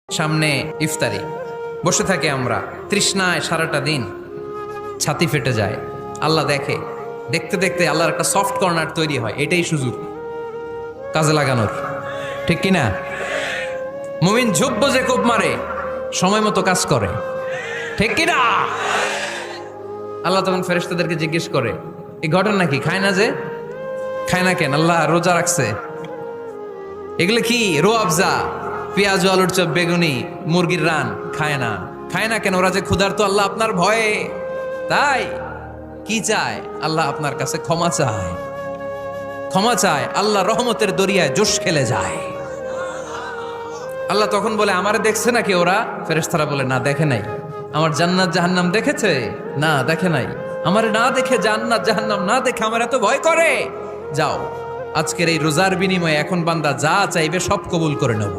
সামনে ইফতারি, বসে থাকি আমরা তৃষ্ণায় সারাটা দিন, ছাতি ফেটে যায়। আল্লাহ দেখে, দেখতে দেখতে আল্লাহর একটা সফট কর্নার তৈরি হয়। এটাই সুযোগ কাজে লাগানোর, ঠিক কিনা? মুমিন ঝোপ যে কোপ মারে, সময় মতো কাজ করে, ঠিক কিনা? আল্লাহ তখন ফেরেশতাদেরকে জিজ্ঞেস করে, এই ঘটনা কি? খায় না যে, খায় না কেন? আল্লাহ রোজা রাখছে, এগুলো কি? রো আফজা, পেঁয়াজ আলুর চপ, বেগুনি, মুরগির রান খায় না। খায় না কেন? ওরা যে ক্ষুধার্ত, আল্লাহ আপনার ভয়ে। তাই কি চায়? আল্লাহ আপনার কাছে ক্ষমা চায়, ক্ষমা চায়। আল্লাহ রহমতের দরিয়ায় জোশ খেলে যায়। আল্লাহ তখন বলে, আমারে দেখছে নাকি ওরা? ফেরেশতারা বলে, না দেখে নাই। আমার জান্নাত জাহান্নাম দেখেছে? না দেখে নাই। আমারে না দেখে, জান্নাত জাহান্নাম না দেখে আমার এত ভয় করে? যাও, আজকের এই রোজার বিনিময়ে এখন বান্দা যা চাইবে সব কবুল করে নেব।